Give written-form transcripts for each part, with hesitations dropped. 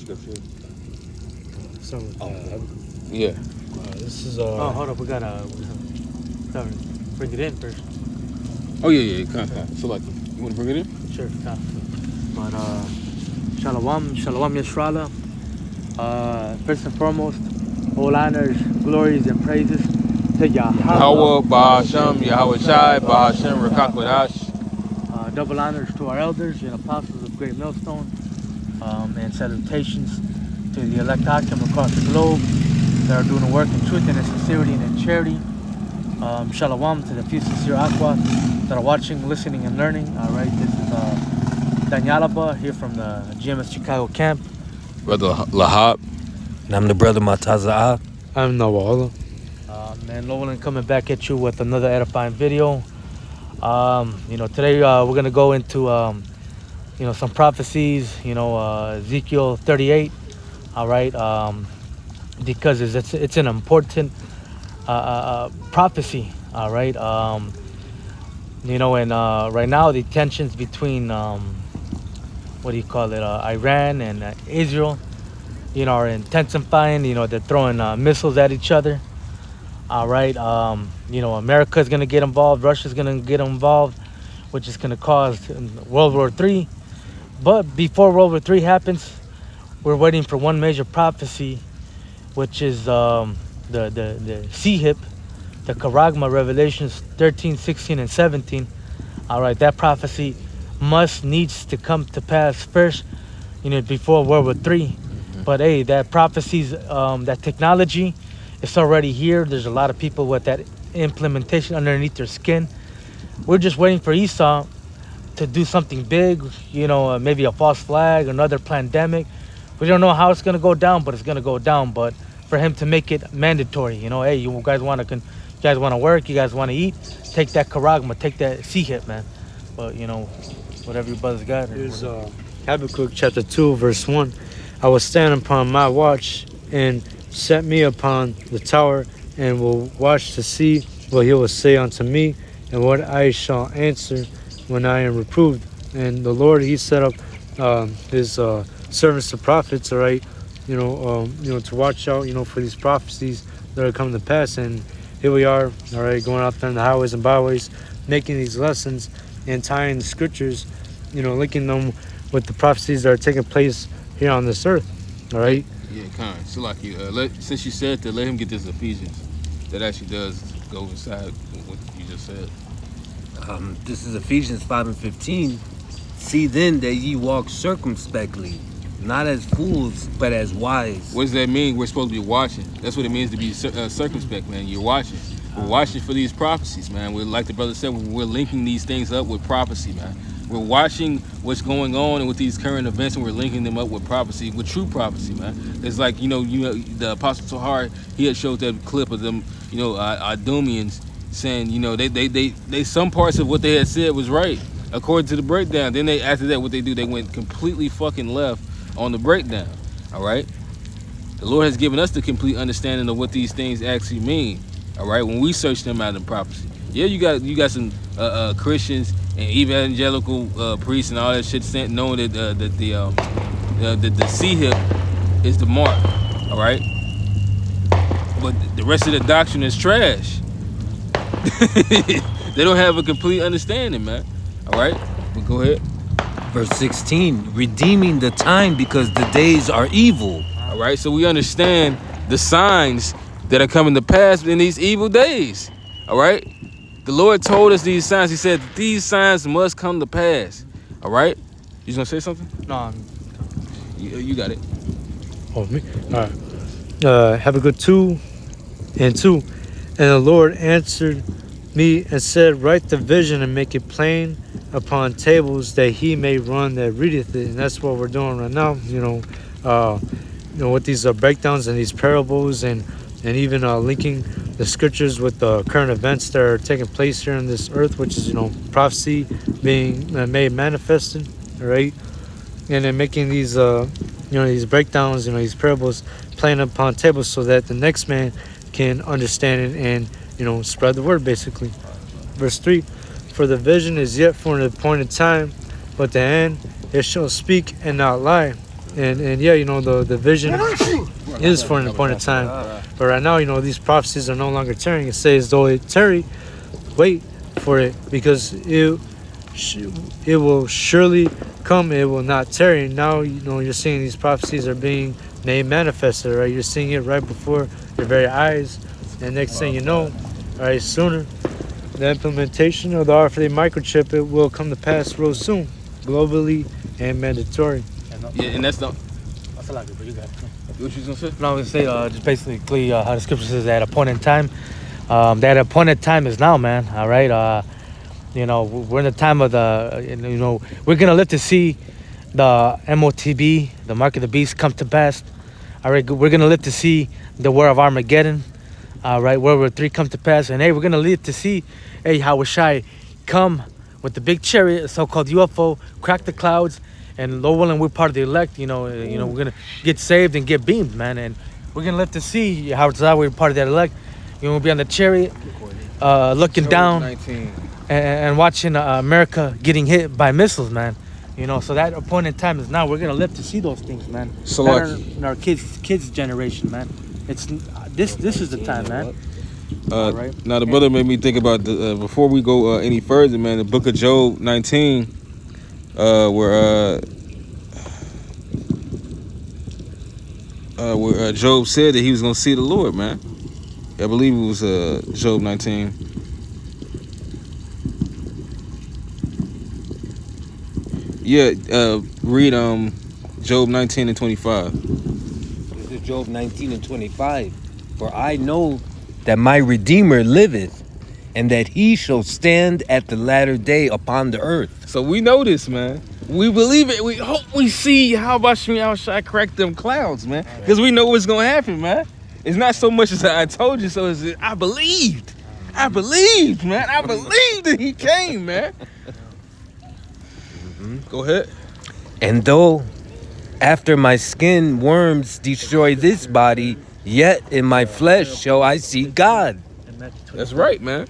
scripture? So, Yeah. this is Oh, hold up, we gotta bring it in first. Oh yeah. Come. So like, you want to bring it in? Sure, come. But Shalom Yisrael. First and foremost, all honors, glories, and praises to Yahweh, Yahweh. Bahashem, Yahweh Shai, Bahashem, Rakakwadash. Double honors to our elders and apostles of Great Millstone, and salutations to the elect Hakim across the globe that are doing the work in truth and in sincerity and in charity. Shalom to the few sincere Aqua that are watching, listening, and learning. All right, this is Danyalaba here from the GMS Chicago camp. Brother Lahab. And I'm the brother Mataza'a. I'm Nawala. And Nolan coming back at you with another edifying video. Today we're gonna go into some prophecies. Ezekiel 38. All right, because it's an important prophecy. All right, and right now the tensions between Iran and Israel, are intensifying. They're throwing missiles at each other. All right, America's gonna get involved, Russia's gonna get involved, which is gonna cause World War III. But before World War III happens, we're waiting for one major prophecy, which is the Sihip, the Charagma, Revelations 13, 16, and 17. All right, that prophecy needs to come to pass first, before World War III. But hey, that prophecies, that technology, it's already here. There's a lot of people with that implementation underneath their skin. We're just waiting for Esau to do something big, maybe a false flag, another pandemic. We don't know how it's gonna go down, but it's gonna go down. But for him to make it mandatory, hey, you guys want to work, you guys want to eat, take that Charagma, take that Sihip, man. But whatever your brother's got. Here's Habakkuk chapter 2, verse 1. I will stand upon my watch and set me upon the tower, and will watch to see what he will say unto me, and what I shall answer when I am reproved. And the Lord, he set up his servants, the prophets, all right, to watch out, for these prophecies that are coming to pass. And here we are, all right, going out there in the highways and byways, making these lessons and tying the scriptures, linking them with the prophecies that are taking place here on this earth, all right? Yeah, kind. So like since you said that, let him get this Ephesians. That actually does go inside what you just said. This is Ephesians 5 and 15. See then that ye walk circumspectly, not as fools, but as wise. What does that mean? We're supposed to be watching. That's what it means to be circumspect, man. You're watching. We're watching for these prophecies, man. We're, like the brother said, we're linking these things up with prophecy, man. We're watching what's going on and with these current events, and we're linking them up with prophecy, with true prophecy, man. It's like, the Apostle Tahar, he had showed that clip of them, Idumeans saying, they some parts of what they had said was right, according to the breakdown. Then after that, what they do, they went completely fucking left on the breakdown, all right? The Lord has given us the complete understanding of what these things actually mean, all right, when we search them out in prophecy. Yeah, you got some Christians and evangelical priests and all that shit knowing that the Sihip is the mark, all right? But the rest of the doctrine is trash. They don't have a complete understanding, man. All right, but go ahead. Verse 16, redeeming the time because the days are evil. All right, so we understand the signs that are coming to pass in these evil days. All right, the Lord told us these signs. He said these signs must come to pass. All right, you gonna say something? No, you got it. Oh, me? All right. Habakkuk 2 and 2. And the Lord answered me and said, write the vision and make it plain upon tables, that he may run that readeth it. And that's what we're doing right now, with these breakdowns and these parables, and even linking the scriptures with the current events that are taking place here on this earth, which is, prophecy being made manifested, all right? And then making these, these breakdowns, these parables plain upon tables, so that the next man can understand it and, spread the word, basically. Verse 3, for the vision is yet for an appointed time, but the end, it shall speak and not lie. And yeah, the vision is for an appointed time. But right now, these prophecies are no longer tarrying. It says, though it tarry, wait for it, because it will surely come. It will not tarry. Now, you're seeing these prophecies are being made manifested, right? You're seeing it right before your very eyes. And next thing you know, right, sooner, the implementation of the RFID microchip, it will come to pass real soon, globally and mandatory. Yeah, and that's the. That's a lot, but you got it. What you gonna say? No, I was gonna say just basically how the scripture says at a point in time. That appointed time is now, man. All right. We're in the time of the. We're gonna live to see the MOTB, the mark of the beast, come to pass. All right. We're gonna live to see the war of Armageddon. All right. World War III come to pass, and hey, we're gonna live to see, how Shai come with the big chariot, a so-called UFO, crack the clouds. And Lord willing, we're part of the elect. We're gonna get saved and get beamed, man. And we're gonna live to see how we're part of that elect. We'll be on the chariot, looking down and watching America getting hit by missiles, man. So that appointed time is now. We're gonna live to see those things, man. In our kids' generation, man. It's this is the time, man. Right. Now the brother made me think about before we go any further, man. The book of Job 19. Where Job said that he was gonna see the Lord, man. I believe it was Job 19. Yeah, read Job 19 and 25. This is Job 19 and 25. For I know that my Redeemer liveth, and that he shall stand at the latter day upon the earth. So we know this, man. We believe it. We hope we see how about Shai crack them clouds, man. Because we know what's gonna happen, man. It's not so much as I told you, so it's I believed. I believed, man. I believed that he came, man. Go ahead. And though after my skin worms destroy this body, yet in my flesh shall I see God. That's right, man.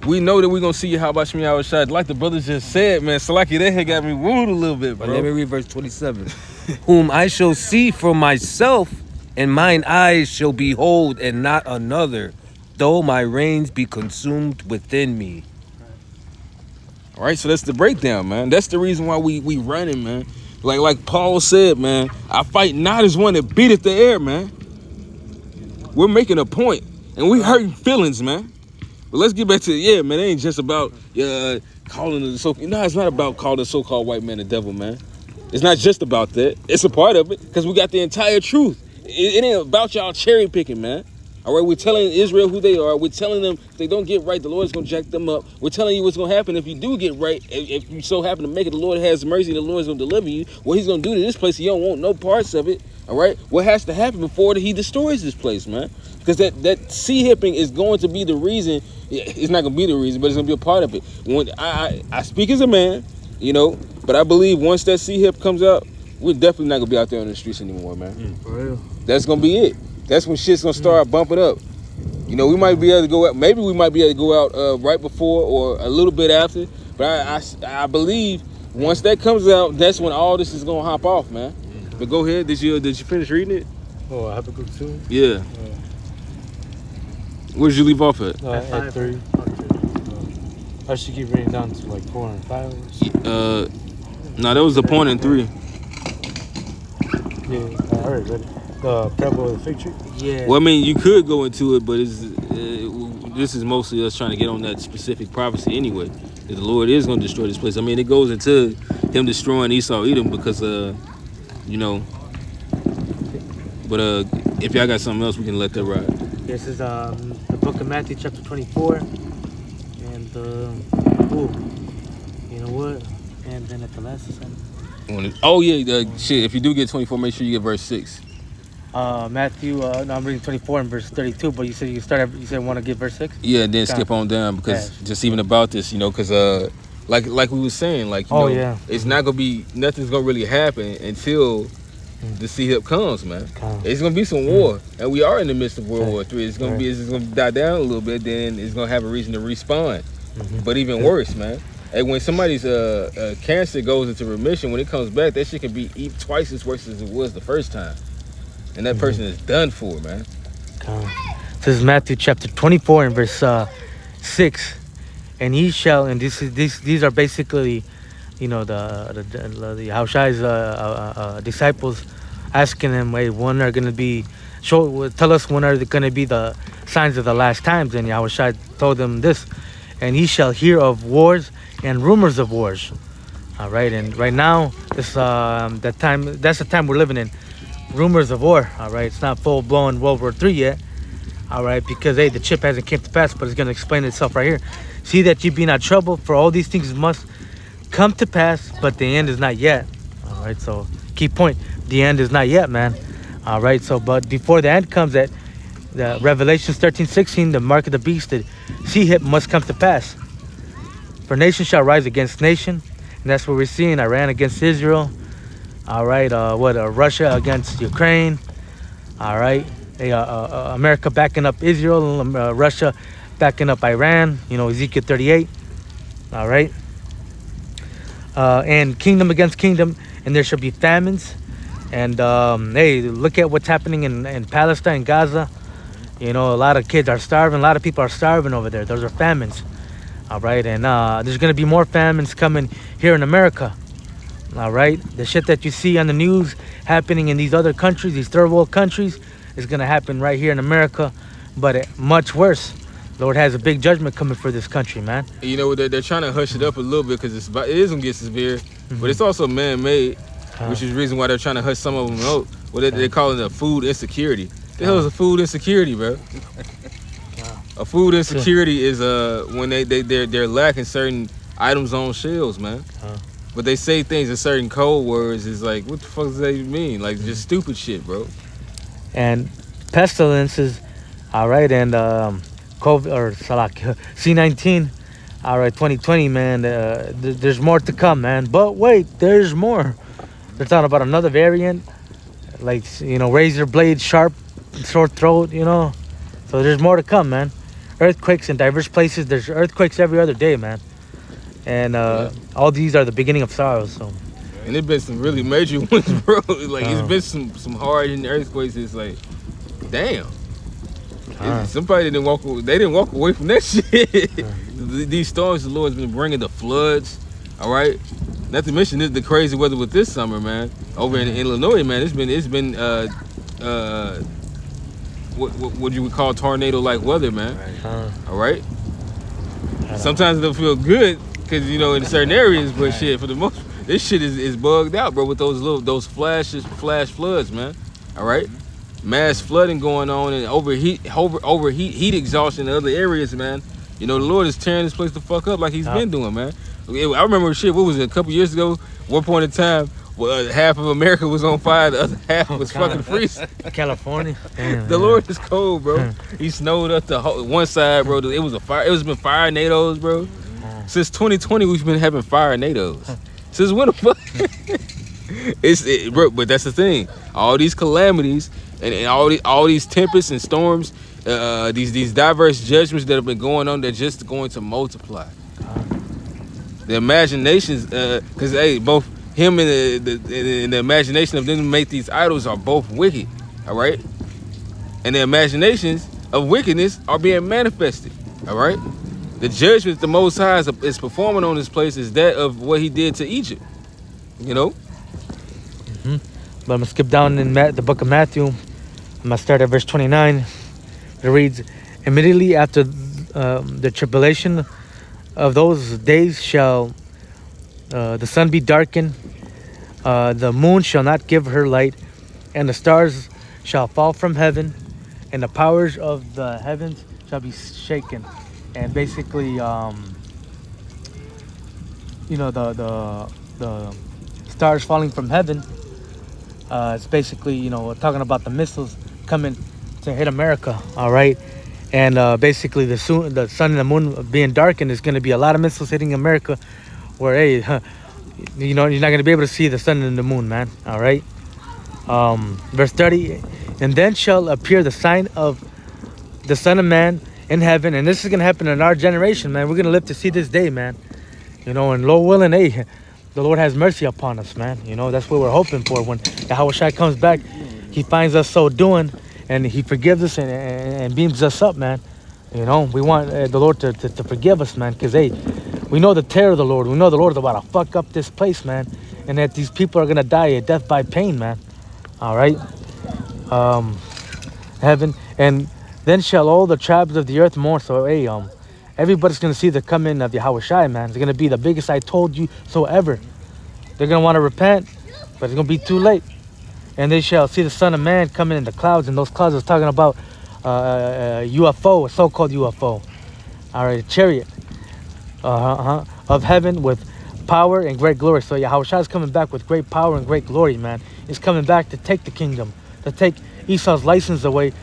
We know that we're going to see how about Shai. Like the brothers just said, man, Salaki, that had got me wounded a little bit, bro. But let me read verse 27. Whom I shall see for myself, and mine eyes shall behold, and not another, though my reins be consumed within me. All right, so that's the breakdown, man. That's the reason why we running, man. Like Paul said, man, I fight not as one that beateth the air, man. We're making a point, and we hurting feelings, man. But let's get back to man. It ain't just about calling the so-called. No, it's not about calling the so-called white man the devil, man. It's not just about that. It's a part of it because we got the entire truth. It ain't about y'all cherry picking, man. All right, we're telling Israel who they are. We're telling them if they don't get right, the Lord's gonna jack them up. We're telling you what's gonna happen if you do get right. If you so happen to make it, the Lord has mercy. The Lord's gonna deliver you. What He's gonna do to this place, you don't want no parts of it. All right, what has to happen before He destroys this place, man? Because that sea hipping is going to be the reason. It's not gonna be the reason, but it's gonna be a part of it. When I speak as a man, but I believe once that sea hip comes out, we're definitely not gonna be out there on the streets anymore, man. For real. That's gonna be it. That's when shit's gonna start bumping up. We might be able to go out. Maybe we might be able to go out right before or a little bit after. But I believe once that comes out, that's when all this is gonna hop off, man. But go ahead. Did you finish reading it? Oh, Habakkuk 2? Yeah. Where did you leave off at? At 3. I should keep reading down to like 4 and 5. No, that was the point in 3. Yeah, I already read it. The parable of the fig tree? Yeah. Well, I mean, you could go into it, but this is mostly us trying to get on that specific prophecy anyway. That the Lord is going to destroy this place. I mean, it goes into Him destroying Esau, Edom, because, But if y'all got something else, we can let that ride. This is the book of Matthew, chapter 24. And, you know what? And then at the last one. Oh, yeah, shit. If you do get 24, make sure you get verse 6. Matthew, no, I'm reading 24 and verse 32, but you said want to get verse 6? Yeah, and then skip on down because just even about this, because like we were saying, it's not gonna be nothing's gonna really happen until the sea hip comes, man. It's gonna be some war, and we are in the midst of World War III. It's gonna die down a little bit, then it's gonna have a reason to respawn. But even worse, man, Hey, when somebody's cancer goes into remission, when it comes back, that shit can be twice as worse as it was the first time, and that person is done for, man. This is Matthew chapter 24 and verse 6. And he shall, and these are basically, you know, the Hawshai's disciples asking him, hey, when are going to be, tell us when are going to be the signs of the last times. And Yahushua told them this, and ye shall hear of wars and rumors of wars. All right, and right now, this that's the time we're living in. Rumors of war. All right, it's not full blown World War III yet. All right, because hey, the chip hasn't came to pass, but it's gonna explain itself right here. See that ye be not troubled, for all these things must come to pass, but the end is not yet. All right, so key point: the end is not yet, man. All right, so but before the end comes, at the Revelations 13:16, the mark of the beast, the sea hit must come to pass. For nation shall rise against nation, and that's what we're seeing. Iran against Israel. All right, Russia against Ukraine. All right, America backing up Israel, Russia backing up Iran. You know, Ezekiel 38. All right, and kingdom against kingdom, and there shall be famines. And hey, look at what's happening in Palestine, Gaza. You know, a lot of kids are starving. A lot of people are starving over there. Those are famines. All right, and there's going to be more famines coming here in America. All right, the shit that you see on the news happening in these other countries, these third world countries, is going to happen right here in America, but much worse. Lord has a big judgment coming for this country, man. You know, they're trying to hush it up a little bit because it is going to get severe, but it's also man-made, which is the reason why they're trying to hush some of them out. Well, they call it a food insecurity. The hell is a food insecurity, bro? A food insecurity is when they're lacking certain items on shelves, man. But they say things in certain code words. Is like, what the fuck does that even mean? Like, just stupid shit, bro. And pestilences, all right, and COVID or C19, all right, 2020, man. There's more to come, man. But wait, there's more. They're talking about another variant, like, you know, razor blade, sharp, sore throat, you know. So there's more to come, man. Earthquakes in diverse places. There's earthquakes every other day, man. And all these are the beginning of sorrows. So. And there's been some really major ones, bro. Like, it's been some hard hitting earthquakes. It's like, damn. Somebody didn't walk. They didn't walk away from that shit. These storms, the Lord's been bringing the floods. All right. Not to mention the crazy weather with this summer, man. Over in Illinois, man. It's been what you would call tornado-like weather, man. All right. Sometimes it'll feel good because, you know, in certain areas, but shit, for the most, this shit is bugged out, bro, with those flash floods, man. All right. Mass flooding going on and overheat exhaustion in other areas, man. You know, the Lord is tearing this place the fuck up like He's been doing, man. I remember shit. What was it? A couple years ago, one point in time, half of America was on fire, the other half was fucking freezing. California. Damn, the Lord is cold, bro. He snowed up the whole one side, bro. It was a fire. It was been fire tornadoes, bro. Since 2020, we've been having fire tornadoes. Since when the fuck? Bro. But that's the thing. All these calamities and all these tempests and storms, these diverse judgments that have been going on, they're just going to multiply. The imaginations, because hey, both him and the imagination of them to make these idols are both wicked, all right? And the imaginations of wickedness are being manifested, all right? The judgment the Most High is performing on this place is that of what He did to Egypt, you know? But I'm going to skip down in the book of Matthew. I'm going to start at verse 29. It reads, immediately after the tribulation of those days shall the sun be darkened, the moon shall not give her light, and the stars shall fall from heaven, and the powers of the heavens shall be shaken. And basically, you know, the stars falling from heaven, it's basically, you know, talking about the missiles coming to hit America, all right? And basically the sun and the moon being darkened is going to be a lot of missiles hitting America where, hey, you know, you're not going to be able to see the sun and the moon, man, all right? Verse 30, and then shall appear the sign of the Son of Man in heaven. And this is going to happen in our generation, man. We're going to live to see this day, man. You know, and Lord willing, hey, the Lord has mercy upon us, man. You know, that's what we're hoping for. When Yahweh Shai comes back, he finds us so doing, and he forgives us and beams us up, man. You know, we want the Lord to forgive us, man, because, hey, we know the terror of the Lord. We know the Lord is about to fuck up this place, man, and that these people are going to die a death by pain, man. All right? Heaven, and then shall all the tribes of the earth mourn. So, hey, everybody's going to see the coming of Yahweh Shai, man. It's going to be the biggest I told you so ever. They're going to want to repent, but it's going to be too late. And they shall see the Son of Man coming in the clouds, and those clouds is talking about UFO, a so-called UFO. All right, a chariot of heaven with power and great glory. So Yahweh Shai is coming back with great power and great glory, man. He's coming back to take the kingdom, to take Esau's license away.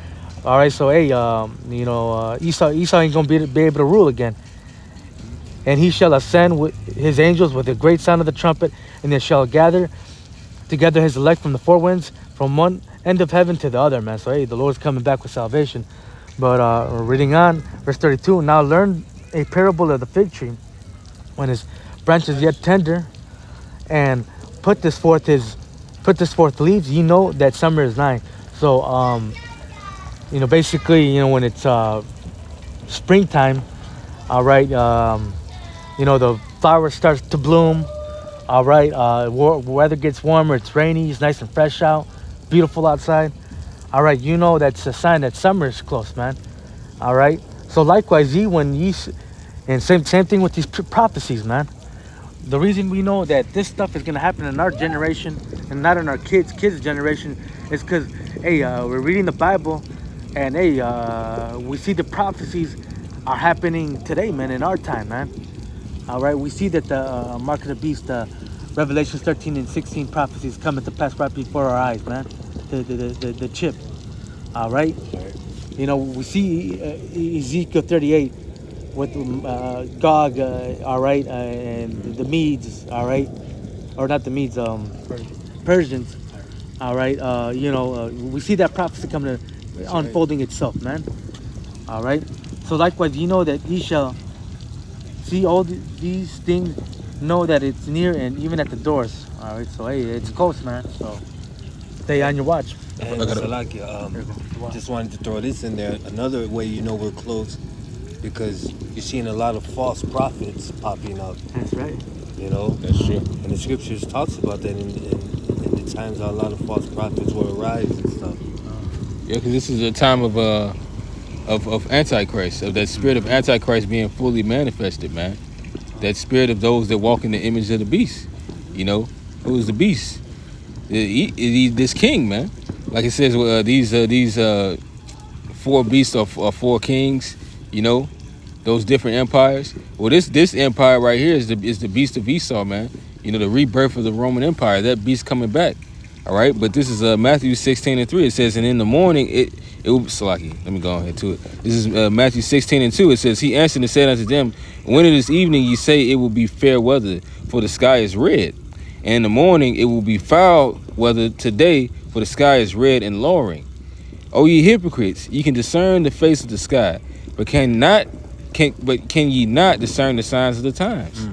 All right, so hey, you know, Esau ain't gonna be able to rule again. And he shall ascend with his angels with a great sound of the trumpet, and they shall gather together his elect from the four winds, from one end of heaven to the other, man. So hey, the Lord's coming back with salvation. But reading on, verse 32. Now learn a parable of the fig tree when his branch is yet tender, and put this forth leaves. You know that summer is nigh. So you know, basically, you know, when it's springtime, all right, you know, the flower starts to bloom, all right, weather gets warmer, it's rainy, it's nice and fresh out, beautiful outside, all right, you know that's a sign that summer is close, man, all right. So likewise, and same thing with these prophecies, man. The reason we know that this stuff is going to happen in our generation and not in our kids' generation is because, hey, we're reading the Bible, and hey, we see the prophecies are happening today, man, in our time, man. All right, we see that the mark of the beast, Revelations 13 and 16 prophecies coming to pass right before our eyes, man. The chip, all right. You know, we see Ezekiel 38 with Gog, all right, and the Medes, all right, or not the Medes, Persians, all right. You know, we see that prophecy coming to unfolding itself, man. All right. So likewise, you know that ye shall see all these things, know that it's near and even at the doors. All right. So hey, it's close, man. So stay on your watch. And Salakia, just wanted to throw this in there. Another way you know we're close, because you're seeing a lot of false prophets popping up. That's right. You know, That's true. and the scriptures talks about that in the times how a lot of false prophets will arise and stuff. Yeah, because this is a time of Antichrist, of that spirit of Antichrist being fully manifested, man. That spirit of those that walk in the image of the beast. You know, who is the beast? This king, man. Like it says, these four beasts are four kings. You know, those different empires. Well, this empire right here is the beast of Esau, man. You know, the rebirth of the Roman Empire. That beast coming back. All right, but this is Matthew 16 and 3. It says, and in the morning it will be Salaki. Let me go ahead to it. This is Matthew 16 and 2. It says, he answered and said unto them, when it is evening, ye say it will be fair weather, for the sky is red. And in the morning it will be foul weather today, for the sky is red and lowering. O ye hypocrites, ye can discern the face of the sky, but can ye not discern the signs of the times?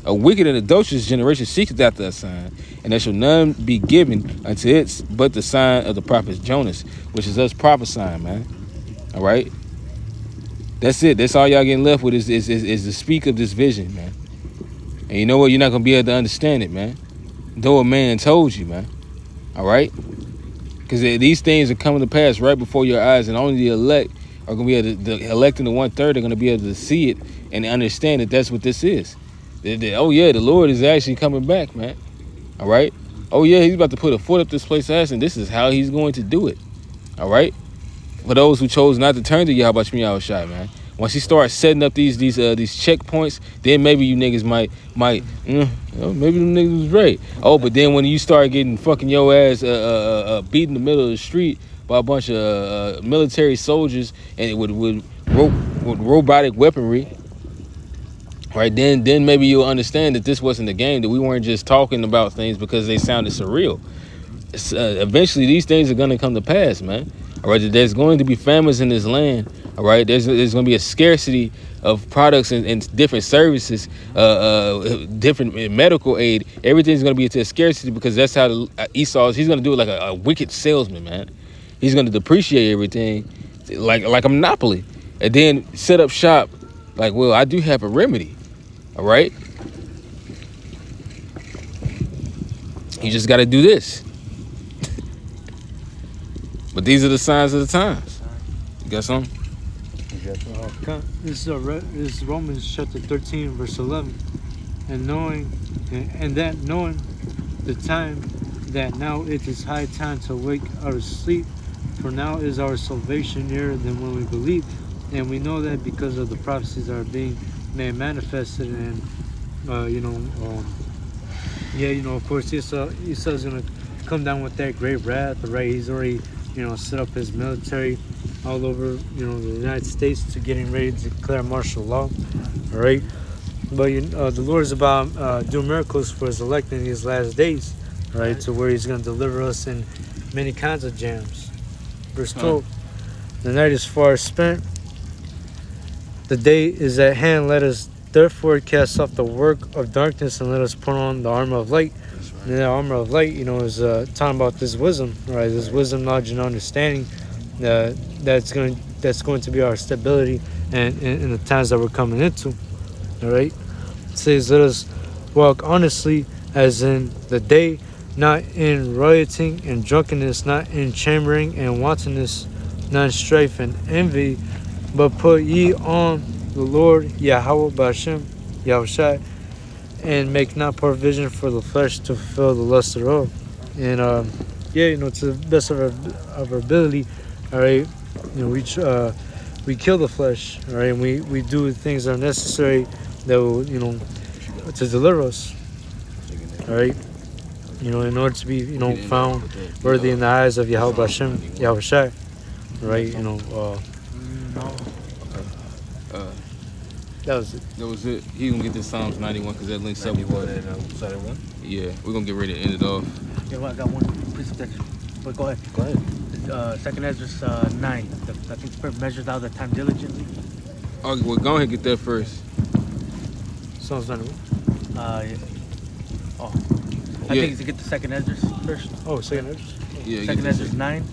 A wicked and adulterous generation seeketh after a sign, and there shall none be given unto it but the sign of the prophet Jonas, which is us prophesying, man. All right? That's it. That's all y'all getting left with is to speak of this vision, man. And you know what? You're not going to be able to understand it, man. Though a man told you, man. All right? Because these things are coming to pass right before your eyes, and only the elect are going to be able to, the elect in the 1/3 are going to be able to see it and understand that that's what this is. Oh yeah, the Lord is actually coming back, man. All right. Oh yeah, he's about to put a foot up this place ass, and this is how he's going to do it. All right. For those who chose not to turn to Yahweh Shai, Shai, man. Once he starts setting up these checkpoints, then maybe you niggas might maybe them niggas was right. Oh, but then when you start getting fucking your ass beat in the middle of the street by a bunch of military soldiers and with robotic weaponry. Right, then maybe you'll understand that this wasn't a game, that we weren't just talking about things because they sounded surreal. Eventually, these things are going to come to pass, man. All right, there's going to be famines in this land, All right, there's going to be a scarcity of products and different services, different medical aid. Everything's going to be to a scarcity because that's how Esau is. He's going to do it like a wicked salesman, man. He's going to depreciate everything like a monopoly, and then set up shop. Like, well, I do have a remedy. All right, you just got to do this. But these are the signs of the times. You got something? This is Romans chapter 13, verse 11. And knowing the time, that now it is high time to wake out of sleep, for now is our salvation nearer than when we believed. And we know that because of the prophecies that are being made manifested, and of course Esau's gonna come down with that great wrath, right? He's already set up his military all over the United States to getting ready to declare martial law. All right, but the Lord is about doing miracles for his elect in these last days, right? To where he's going to deliver us in many kinds of jams. Verse 12: The night is far spent, the day is at hand. Let us therefore cast off the work of darkness and let us put on the armor of light. And the armor of light, is talking about this wisdom, right? This wisdom, knowledge, and understanding that's going to be our stability and in the times that we're coming into. All right, it says, "Let us walk honestly, as in the day, not in rioting and drunkenness, not in chambering and wantonness, not in strife and envy, but put ye on the Lord Yahweh B'Hashem, Yahushai, and make not provision for the flesh to fulfill the lust thereof." And to the best of our ability, all right, we kill the flesh, all right, and we do things that are necessary that will to deliver us, all right, in order to be found worthy in the eyes of Yahweh B'Hashem, Yahushai, right? That was it. He gonna get this Psalms 91 because that links up with what? Yeah, we're gonna get ready to end it off. Yeah, well, I got one precept, but go ahead. Go ahead. Second Ezra 9. I think the Spirit measures out the time diligently. Oh, well, go ahead and get that first. Psalms 91. I think it's to get the second Ezra first. Oh, second Ezra. Yeah. Second Ezra 9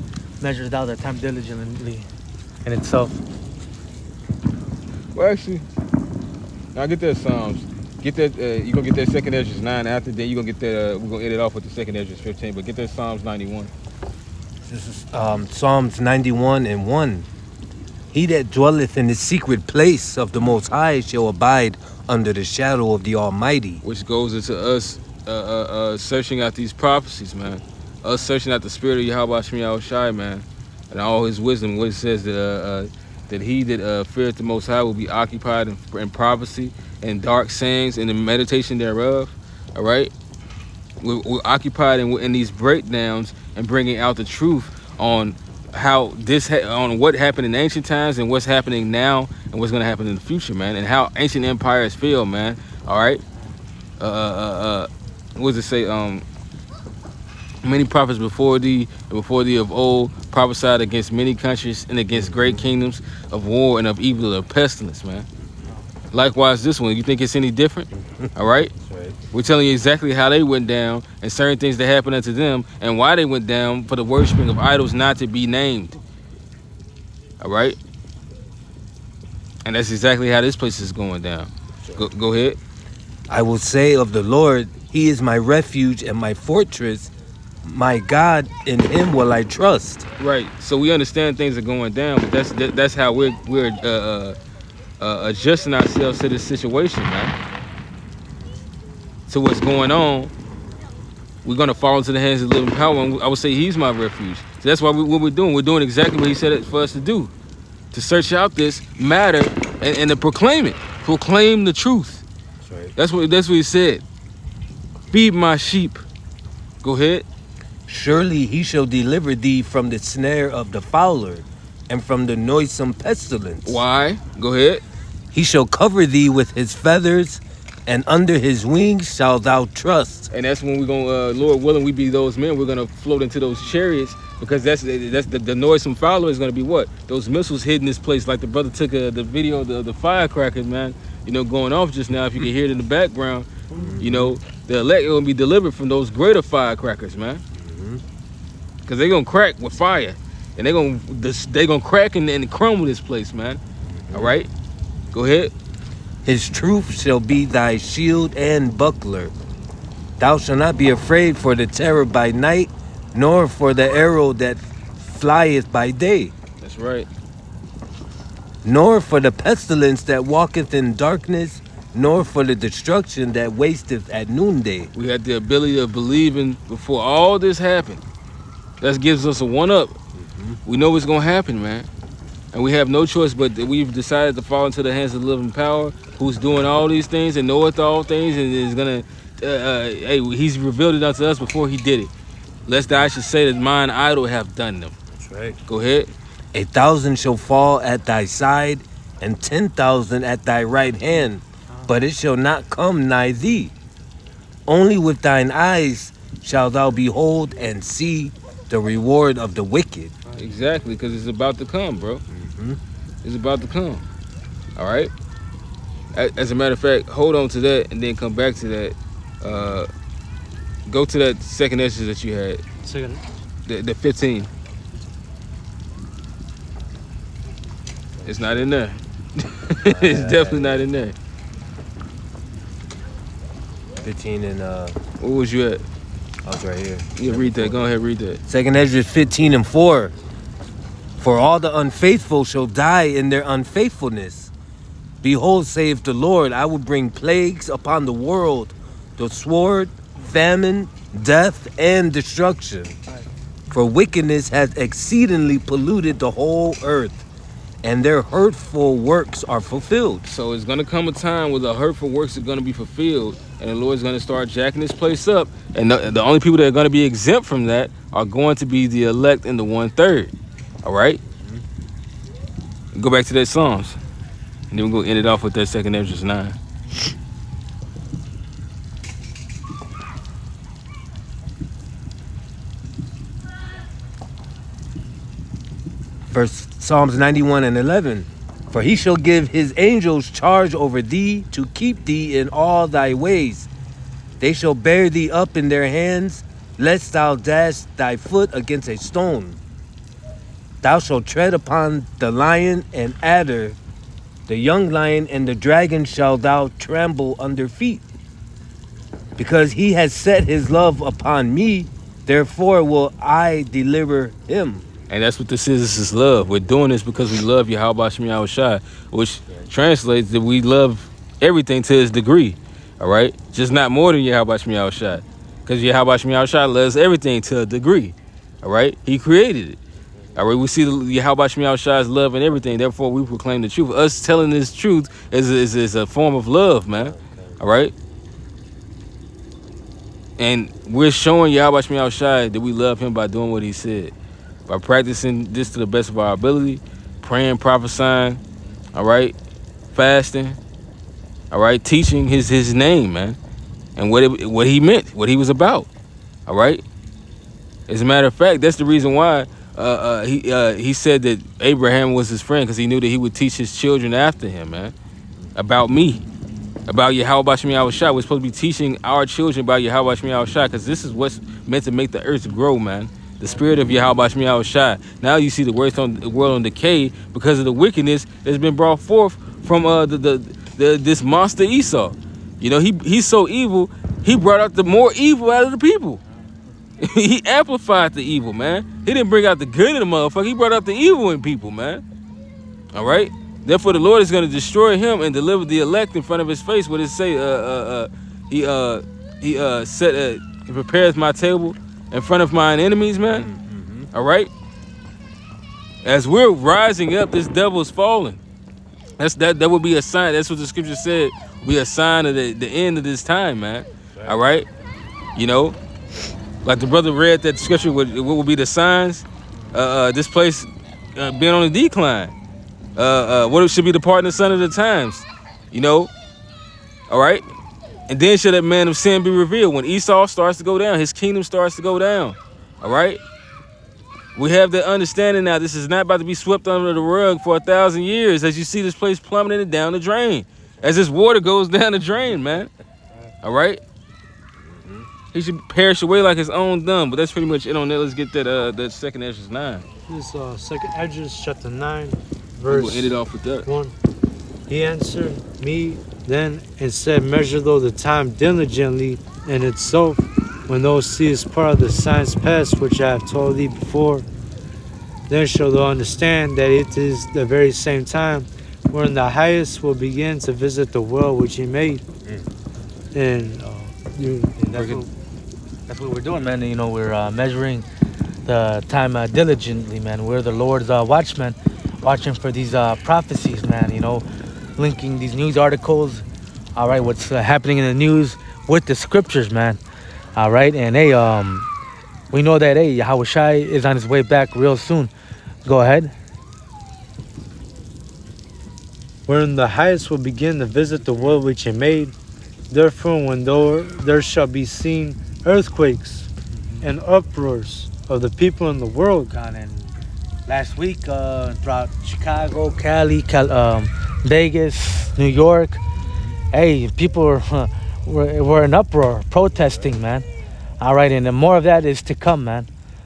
measures out the time diligently in itself. Well, actually, I'll get that Psalms. Get that. You gonna get that second Ezra 9 after. Then you gonna get that. We're gonna end it off with the second Ezra 15. But get that Psalms 91. This is Psalms 91 and 1. He that dwelleth in the secret place of the Most High shall abide under the shadow of the Almighty. Which goes into us searching out these prophecies, man. Us searching out the spirit of Yahweh Shem Yahushai, man, and all his wisdom. What it says that he that feareth the Most High will be occupied in prophecy and dark sayings and the meditation thereof. All right, we're occupied in these breakdowns and bringing out the truth on how on what happened in ancient times and what's happening now and what's going to happen in the future, man, and how ancient empires fail, man. All right, what does it say? Many prophets before thee of old prophesied against many countries and against great kingdoms of war and of evil of pestilence, man. Likewise, this one, you think it's any different? All right? Right. We're telling you exactly how they went down and certain things that happened unto them and why they went down for the worshiping of idols not to be named. All right? And that's exactly how this place is going down. Go ahead. I will say of the Lord, he is my refuge and my fortress. My God, in him will I trust. Right. So we understand things are going down, but that's how we're adjusting ourselves to this situation, man. To what's going on, we're gonna fall into the hands of the living power. And I would say he's my refuge. So that's why what we're doing. We're doing exactly what he said it for us to do, to search out this matter and to proclaim it, proclaim the truth. That's right. That's what he said. Feed my sheep. Go ahead. Surely he shall deliver thee from the snare of the fowler and from the noisome pestilence. Why? Go ahead. He shall cover thee with his feathers, and under his wings shalt thou trust. And that's when we're going to, Lord willing, we be those men. We're going to float into those chariots Because that's the noisome follower is going to be what? Those missiles hitting this place, like the brother took the video of the firecrackers, man, you know, going off just now. If you can hear it in the background, you know, the elect will be delivered from those greater firecrackers, man. Because they're going to crack with fire. And they're gonna crack and crumble this place, man. All right? Go ahead. His truth shall be thy shield and buckler. Thou shalt not be afraid for the terror by night, nor for the arrow that flieth by day, That's right. nor for the pestilence that walketh in darkness, nor for the destruction that wasteth at noonday. We had the ability of believing before all this happened. That gives us a one-up. We know what's going to happen, man. And we have no choice but that we've decided to fall into the hands of the living power, who's doing all these things and knoweth all things and is going to, hey, he's revealed it unto us before he did it. Lest I should say that mine idol have done them. That's right. Go ahead. 1,000 shall fall at thy side, and 10,000 at thy right hand, but it shall not come nigh thee. Only with thine eyes shalt thou behold and see the reward of the wicked. Exactly, because it's about to come, bro. It's about to come. All right? As a matter of fact, hold on to that and then come back to that. Go to that second exercise that you had, Second. the 15. It's not in there. It's definitely not in there. 15 and Where was you at? I was right here. Yeah, read that. Go ahead, read that. 2nd Ezra 15 and 4. For all the unfaithful shall die in their unfaithfulness. Behold, saith the Lord, I will bring plagues upon the world, the sword, famine, death, and destruction. For wickedness has exceedingly polluted the whole earth, and their hurtful works are fulfilled. So it's going to come a time where the hurtful works are going to be fulfilled, and the Lord's going to start jacking this place up. And the only people that are going to be exempt from that are going to be the elect and the 1/3. All right? Go back to that Psalms. And then we're going to end it off with that 2nd Ezra 9. First Psalms 91 and 11. For he shall give his angels charge over thee to keep thee in all thy ways. They shall bear thee up in their hands, lest thou dash thy foot against a stone. Thou shalt tread upon the lion and adder, the young lion and the dragon shall thou trample under feet. Because he has set his love upon me, therefore will I deliver him. And that's what this is love. We're doing this because we love Yahweh Shemi Shai, which translates that we love everything to his degree. All right? Just not more than Yahweh Shemi Shai. Because Yahweh Shemi Shai loves everything to a degree. All right? He created it. All right? We see Yahweh Shemi Shai's love and everything. Therefore, we proclaim the truth. Us telling this truth is a form of love, man. All right? And we're showing Yahweh Shemi Shai that we love him by doing what he said. By practicing this to the best of our ability, praying, prophesying, all right, fasting, all right, teaching his name, man, and what he meant, what he was about, all right. As a matter of fact, that's the reason why he said that Abraham was his friend, because he knew that he would teach his children after him, man, about me, about Yahweh Shemi Shai. We're supposed to be teaching our children about Yahweh Shemi Shai, because this is what's meant to make the earth grow, man. The spirit of Yahweh Shemi Shai. Now you see the world on decay because of the wickedness that's been brought forth from this monster Esau. You know, he's so evil, he brought out the more evil out of the people. He amplified the evil, man. He didn't bring out the good in the motherfucker. He brought out the evil in people, man. All right? Therefore, the Lord is going to destroy him and deliver the elect in front of his face. What it say? He prepares my table in front of mine enemies, man. All right? As we're rising up, this devil is falling. That would be a sign. That's what the scripture said. Be a sign of the end of this time, man. All right? You know, like the brother read that scripture, what would be the signs? This place being on a decline. What should be the part and the son of the times? You know? All right? And then shall that man of sin be revealed. When Esau starts to go down, his kingdom starts to go down. All right? We have the understanding now. This is not about to be swept under the rug for 1,000 years as you see this place plummeting down the drain. As this water goes down the drain, man. All right? He should perish away like his own dung. But that's pretty much it on that. Let's get that second Esdras 9. This second Esdras chapter 9, We'll verse end it off with that. 1. He answered me then and said, measure thou the time diligently in itself, when thou seest part of the signs past which I have told thee before. Then shalt thou understand that it is the very same time wherein the highest will begin to visit the world which he made. And that's what we're doing, man. You know, we're measuring the time diligently, man. We're the Lord's watchmen, watching for these prophecies, man. You know, linking these news articles, all right, what's happening in the news with the scriptures, man. All right, and hey, we know that Yahweh Shai is on his way back real soon. Go ahead. wherein the highest will begin to visit the world which he made. Therefore, when there shall be seen earthquakes and uproars of the people in the world. And last week, throughout Chicago, Cali, Vegas, New York, hey, people were in uproar, protesting, man. All right, and more of that is to come, man.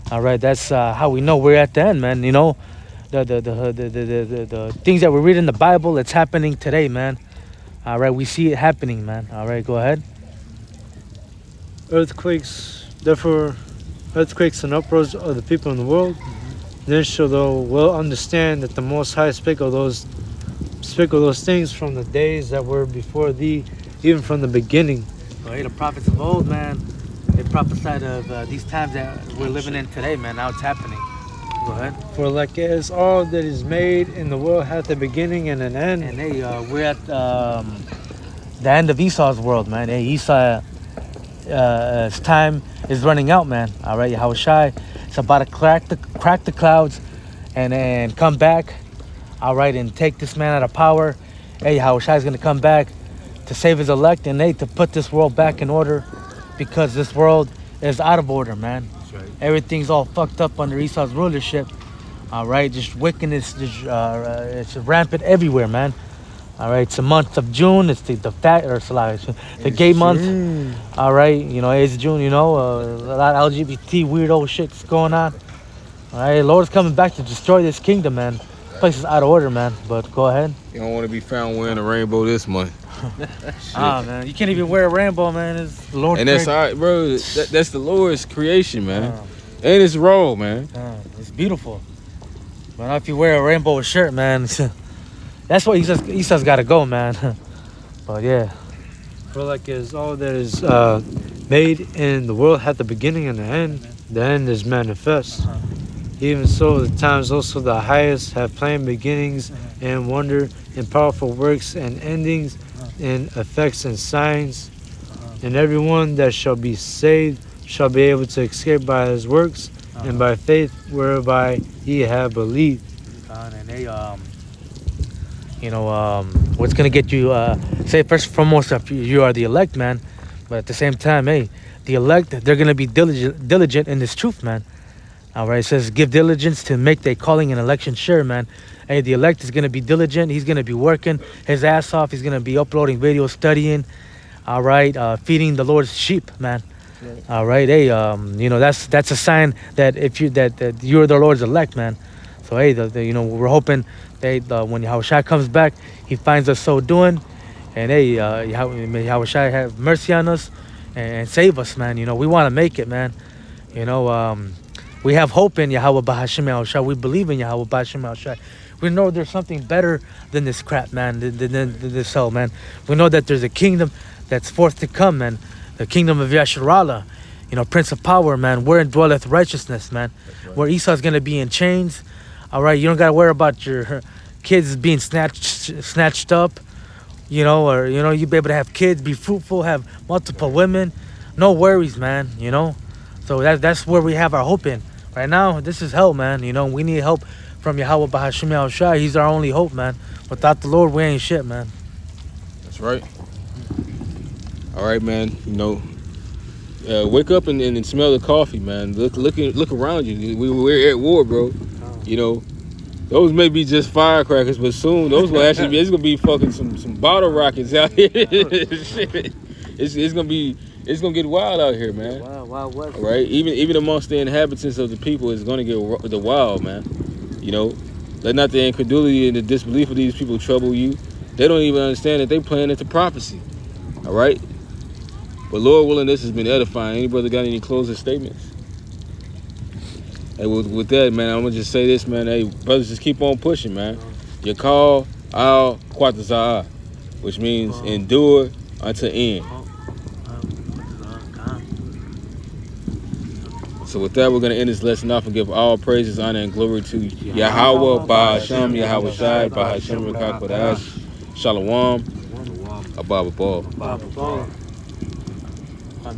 All right, that's how we know we're at the end, man. You know, the things that we read in the Bible, it's happening today, man. All right, we see it happening, man. All right, go ahead. Earthquakes and uproars of the people in the world. Then shall thou well understand that the Most High spake of those things from the days that were before thee, even from the beginning. Well, hey, the prophets of old, man, they prophesied of these times that we're living in today, man. Now it's happening. Go ahead. For like as all that is made in the world hath a beginning and an end. And hey, we're at the end of Esau's world, man. Hey, Esau, his time is running out, man. All right, Yahweh Shai, it's about to crack the clouds and come back. All right, and take this man out of power. Hey, Yahweh Shai is going to come back to save his elect and to put this world back in order, because this world is out of order, man. That's right. Everything's all fucked up under Esau's rulership. All right, just wickedness, it's rampant everywhere, man. All right, it's the month of June. It's the gay month. All right, you know, it's June. You know, a lot of LGBT weirdo shit's going on. All right, Lord's coming back to destroy this kingdom, man. This place is out of order, man. But go ahead. You don't want to be found wearing a rainbow this month. Man, you can't even wear a rainbow, man. It's the Lord's And that's all right, bro. That's the Lord's creation, man. And it's raw, man. It's beautiful. But not if you wear a rainbow shirt, man. That's what Esau's got to go, man. But yeah. For like as all that is made in the world hath a beginning and an end, the end is manifest. Even so, the times also the highest have plain beginnings and wonder and powerful works and endings and effects and signs. And everyone that shall be saved shall be able to escape by his works and by faith whereby ye have believed. And they, you know, what's gonna get you? Say first and foremost, you are the elect, man. But at the same time, hey, the elect, they're gonna be diligent in this truth, man. All right, it says, give diligence to make their calling and election sure, man. Hey, the elect is going to be diligent. He's going to be working his ass off. He's going to be uploading videos, studying, all right, feeding the Lord's sheep, man. Right. All right, hey, you know, that's a sign that if you that you're the Lord's elect, man. So, hey, you know, we're hoping that when Yahweh Shai comes back, he finds us so doing. And, hey, may Yahweh Shai have mercy on us and save us, man. You know, we want to make it, man. You know, we have hope in Yahweh Bahashim Yahushai. We believe in Yahweh Bahashim Yahushai. We know there's something better than this crap, man, than this hell, man. We know that there's a kingdom that's forth to come, man. The kingdom of Yasharallah, you know, Prince of Power, man. Wherein dwelleth righteousness, man. Right. Where Esau's going to be in chains. All right, you don't got to worry about your kids being snatched up, you know, or, you know, you be able to have kids, be fruitful, have multiple women. No worries, man, you know. So that's where we have our hope in. Right now, this is hell, man. You know, we need help from Yahweh Bahashim Yahushai. He's our only hope, man. Without the Lord, we ain't shit, man. That's right. All right, man. You know, Wake up and smell the coffee, man. Look around you. We're at war, bro. You know, those may be just firecrackers, but soon those will actually be. It's gonna be fucking some bottle rockets out here. Shit. It's gonna get wild out here, man. Wild West. Right? Even amongst the inhabitants of the people, it's gonna get the wild, man. You know, let not the incredulity and the disbelief of these people trouble you. They don't even understand that they playing into prophecy. All right. But Lord willing, this has been edifying. Any brother got any closing statements? Hey, with that, man, I'm gonna just say this, man. Hey, brothers, just keep on pushing, man. Yakal al Quatazaa, which means endure unto end. So with that, we're gonna end this lesson off and give all praises, honor, and glory to Yahweh, Ba'Hashem, Yahweh Shai, Ba'Hashem, Rekakodash, Shalom, Abba Ball.